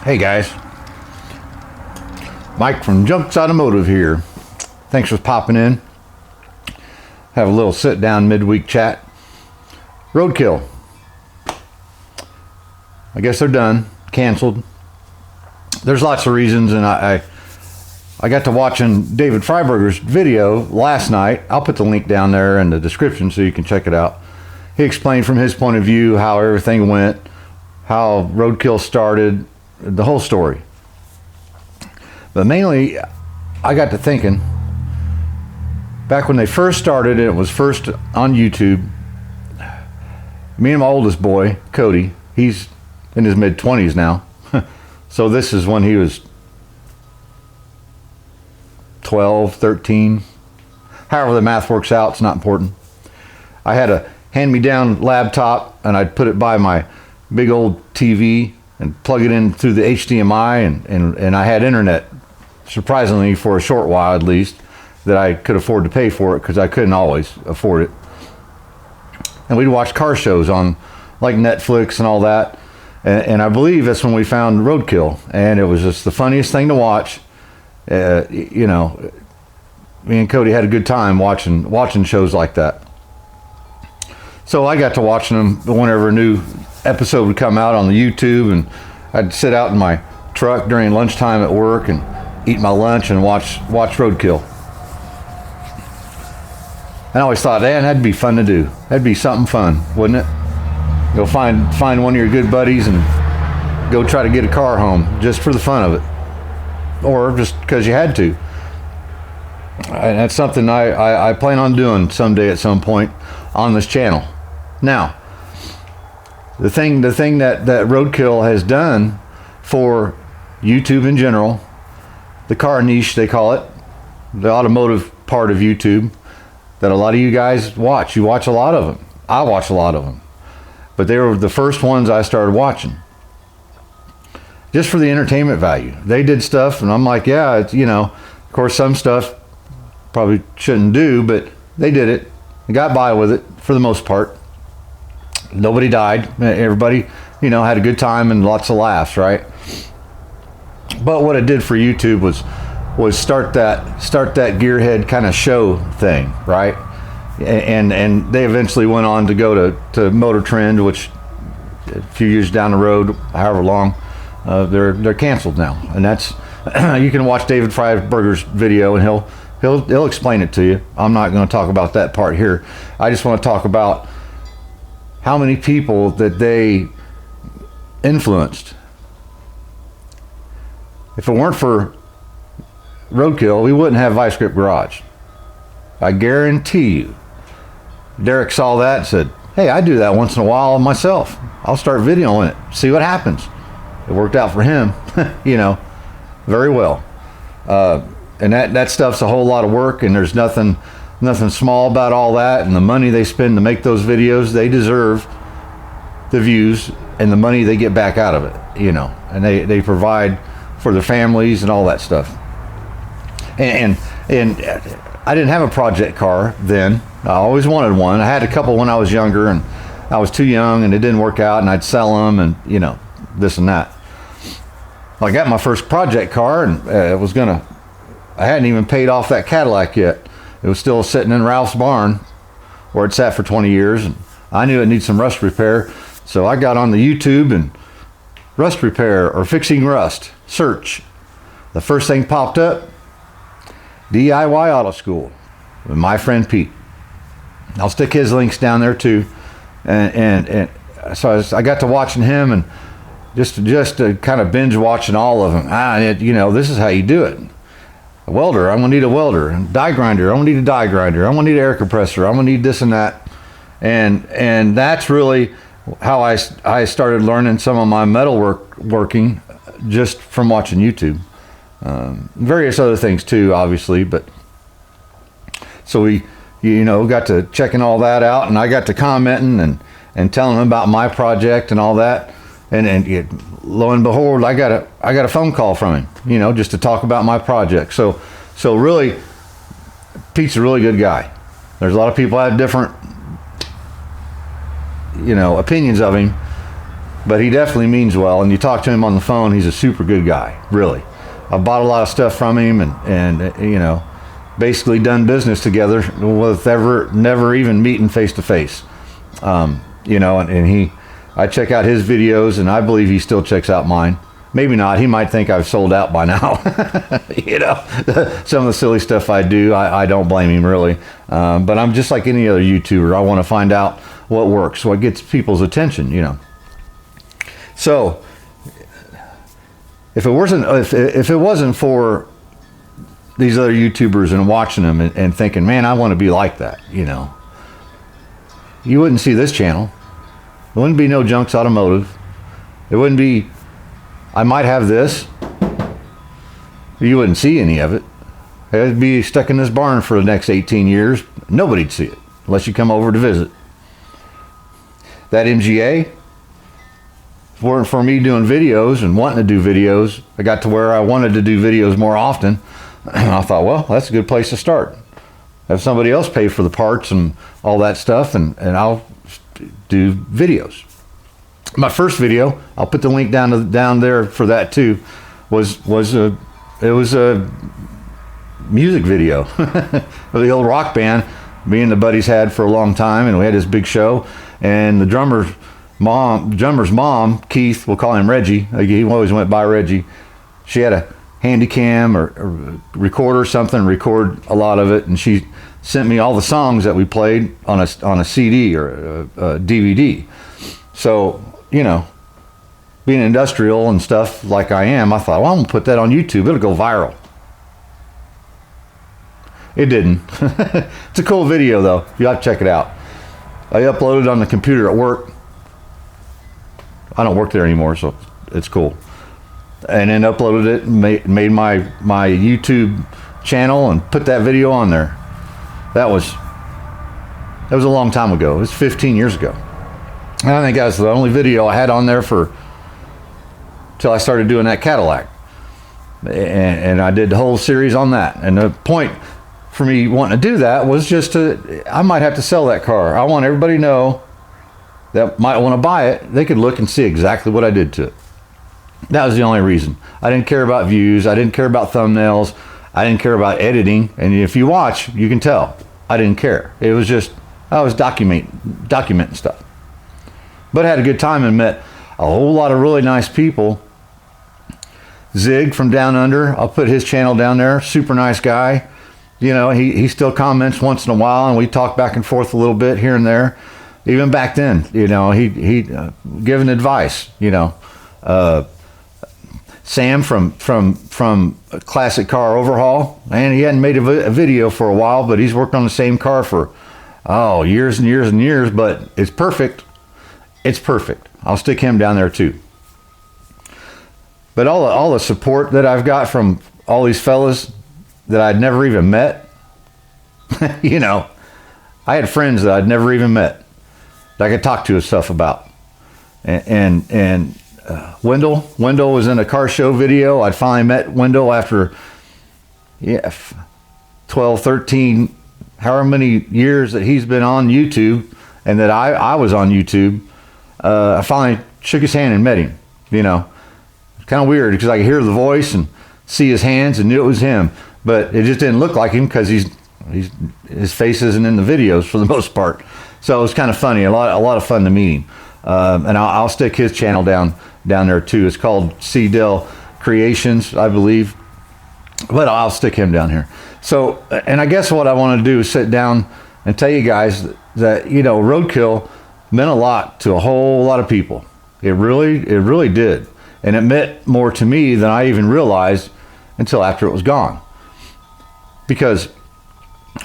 Hey guys, Mike from Junks Automotive here. Thanks for popping in. Have a little sit down midweek chat. Roadkill. I guess they're done, canceled. There's lots of reasons, and I got to watching David Freiburger's video last night. I'll put the link down there in the description so you can check it out. He explained from his point of view how everything went, how Roadkill started, the whole story. But mainly, I got to thinking, back when they first started, and it was first on YouTube, me and my oldest boy, Cody, he's in his mid-20s now. So this is when he was 12, 13, however the math works out, it's not important. I had a hand-me-down laptop, and I'd put it by my big old TV and plug it in through the HDMI, and I had internet, surprisingly, for a short while at least, that I could afford to pay for it because I couldn't always afford it. And we'd watch car shows on like Netflix and all that, and I believe that's when we found Roadkill, and it was just the funniest thing to watch. You know, me and Cody had a good time watching shows like that. So I got to watching them whenever a new episode would come out on the YouTube, and I'd sit out in my truck during lunchtime at work and eat my lunch and watch Roadkill. And I always thought, man, that'd be fun to do. That'd be something fun, wouldn't it? Go find one of your good buddies and go try to get a car home just for the fun of it, or just because you had to. And that's something I plan on doing someday at some point on this channel. Now, the thing that Roadkill has done for YouTube in general, the car niche they call it, the automotive part of YouTube, that a lot of you guys watch. You watch a lot of them. I watch a lot of them. But they were the first ones I started watching. Just for the entertainment value. They did stuff, and I'm like, yeah, it's, you know, of course some stuff probably shouldn't do, but they did it. They got by with it for the most part. Nobody died. Everybody, you know, had a good time and lots of laughs, right? But what it did for YouTube was start that gearhead kind of show thing, right? And they eventually went on to go to Motor Trend, which a few years down the road, however long, they're canceled now. And that's you can watch David Freiberger's video, and he'll explain it to you. I'm not going to talk about that part here. I just want to talk about how many people that they influenced. If it weren't for Roadkill, we wouldn't have Vice Grip Garage. I guarantee you. Derek saw that and said, hey, I do that once in a while myself. I'll start videoing it, see what happens. It worked out for him, you know, very well. And that stuff's a whole lot of work, and there's nothing small about all that, and the money they spend to make those videos, they deserve the views and the money they get back out of it, you know, and they provide for their families and all that stuff. And I didn't have a project car then. I always wanted one. I had a couple when I was younger, and I was too young, and it didn't work out, and I'd sell them, and you know, this and that. I got my first project car, and I hadn't even paid off that Cadillac yet. It was still sitting in Ralph's barn, where it sat for 20 years, and I knew it needed some rust repair, so I got on the YouTube and rust repair or fixing rust search. The first thing popped up, DIY Auto School with my friend Pete. I'll stick his links down there too, and so I got to watching him, and just to kind of binge watching all of them. You know, this is how you do it. A welder, I'm gonna need a welder. And die grinder, I'm gonna need a die grinder. I'm gonna need an air compressor. I'm gonna need this and that, and that's really how I started learning some of my metal working just from watching YouTube. Various other things too, obviously, but so we, you know, got to checking all that out, and I got to commenting and telling them about my project and all that, and lo and behold, I got a phone call from him, you know, just to talk about my project. So really, Pete's a really good guy. There's a lot of people that have different, you know, opinions of him, but he definitely means well. And you talk to him on the phone, he's a super good guy, really. I bought a lot of stuff from him, and you know, basically done business together with never even meeting face to face. You know, and I check out his videos, and I believe he still checks out mine. Maybe not. He might think I've sold out by now. You know, some of the silly stuff I do, I don't blame him really. But I'm just like any other YouTuber. I want to find out what works, what gets people's attention, you know. So if it wasn't for these other YouTubers and watching them and thinking, man, I want to be like that, you know, you wouldn't see this channel. There wouldn't be No Junks Automotive. It wouldn't be, I might have this. You wouldn't see any of it. It'd be stuck in this barn for the next 18 years. Nobody'd see it unless you come over to visit. That MGA, if it weren't for me doing videos and wanting to do videos, I got to where I wanted to do videos more often. I thought, well, that's a good place to start. Have somebody else pay for the parts and all that stuff, and I'll do videos. My first video, I'll put the link down there for that too, was a music video of the old rock band me and the buddies had for a long time, and we had this big show, and the drummer's mom, Keith, we'll call him Reggie, he always went by Reggie, she had a handy cam or recorder or something, record a lot of it, and she sent me all the songs that we played on a CD or a DVD. So, you know, being industrial and stuff like I am, I thought, well, I'm gonna put that on YouTube, it'll go viral. It didn't. It's a cool video though, you have to check it out. I uploaded it on the computer at work. I don't work there anymore, so it's cool. And then uploaded it and made my YouTube channel and put that video on there. That was a long time ago. It was 15 years ago. And I think that was the only video I had on there till I started doing that Cadillac. And I did the whole series on that. And the point for me wanting to do that was just I might have to sell that car. I want everybody to know that might want to buy it. They could look and see exactly what I did to it. That was the only reason. I didn't care about views. I didn't care about thumbnails. I didn't care about editing. And if you watch, you can tell I didn't care. It was just, I was documenting stuff. But I had a good time and met a whole lot of really nice people. Zig from Down Under, I'll put his channel down there. Super nice guy. You know, he still comments once in a while, and we talk back and forth a little bit here and there. Even back then, you know, he giving advice, you know. Sam from Classic Car Overhaul, and he hadn't made a video for a while, but he's worked on the same car for years and years and years, but it's perfect. It's perfect. I'll stick him down there too. But all the support that I've got from all these fellas that I'd never even met, you know, I had friends that I'd never even met that I could talk to and stuff about. And Wendell was in a car show video. I finally met Wendell after 12, 13, however many years that he's been on YouTube and that I was on YouTube. I finally shook his hand and met him. You know, it's kind of weird because I could hear the voice and see his hands and knew it was him, but it just didn't look like him because his face isn't in the videos for the most part. So it was kind of funny, a lot of fun to meet him. And I'll stick his channel down there too. It's called C. Dell Creations, I believe, but I'll stick him down here. So, and I guess what I want to do is sit down and tell you guys that, you know, Roadkill meant a lot to a whole lot of people. It really did. And it meant more to me than I even realized until after it was gone. Because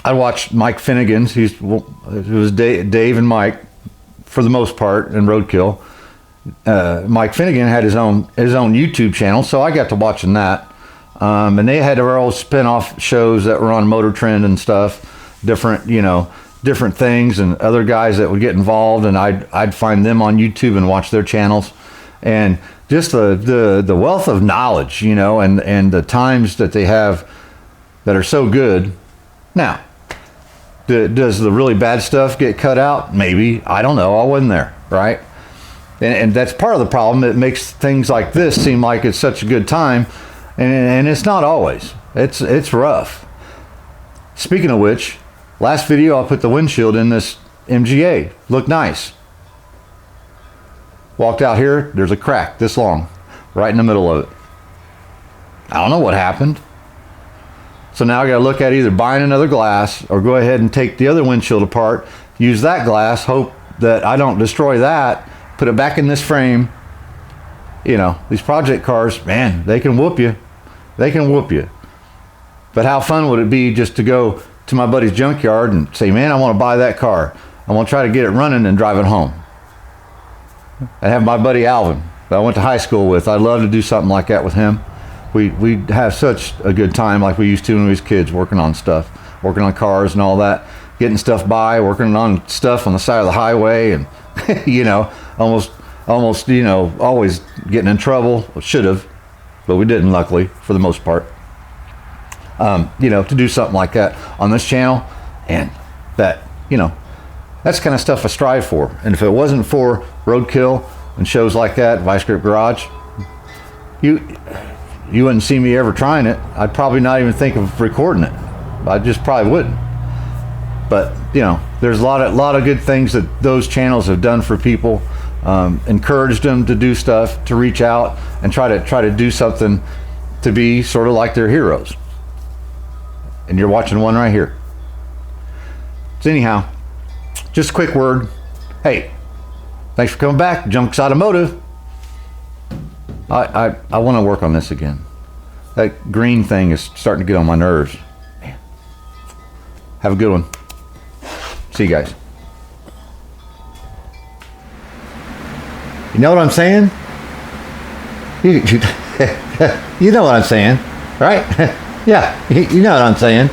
I watched Mike Finnegan's, it was Dave and Mike for the most part in Roadkill. Mike Finnegan had his own YouTube channel, so I got to watching that. And they had their old spin-off shows that were on Motor Trend and stuff, different things, and other guys that would get involved, and I'd find them on YouTube and watch their channels. And just the wealth of knowledge, you know, and the times that they have that are so good. Now, does the really bad stuff get cut out? Maybe. I don't know. I wasn't there, right? And that's part of the problem. It makes things like this seem like it's such a good time, and it's not always. It's rough. Speaking of which, last video I put the windshield in this MGA. Looked nice. Walked out here, there's a crack this long, right in the middle of it. I don't know what happened. So now I gotta look at either buying another glass or go ahead and take the other windshield apart, use that glass, hope that I don't destroy that, put it back in this frame. You know, these project cars, man, they can whoop you. They can whoop you. But how fun would it be just to go to my buddy's junkyard and say, man, I want to buy that car. I want to try to get it running and drive it home. I have my buddy Alvin that I went to high school with. I'd love to do something like that with him. We'd have such a good time like we used to when we was kids, working on stuff, working on cars and all that, getting stuff by, working on stuff on the side of the highway, and you know, almost, you know, always getting in trouble. Should have, but we didn't, luckily, for the most part. You know, to do something like that on this channel, and that, you know, that's the kind of stuff I strive for. And if it wasn't for Roadkill and shows like that, Vice Grip Garage, you wouldn't see me ever trying it. I'd probably not even think of recording it. I just probably wouldn't. But you know, there's a lot of good things that those channels have done for people. Encouraged them to do stuff, to reach out and try to do something to be sort of like their heroes. And you're watching one right here. So anyhow, just a quick word. Hey, thanks for coming back, Junks Automotive. I want to work on this again. That green thing is starting to get on my nerves. Man. Have a good one. See you guys. You know what I'm saying? You know what I'm saying, right? Yeah, you know what I'm saying.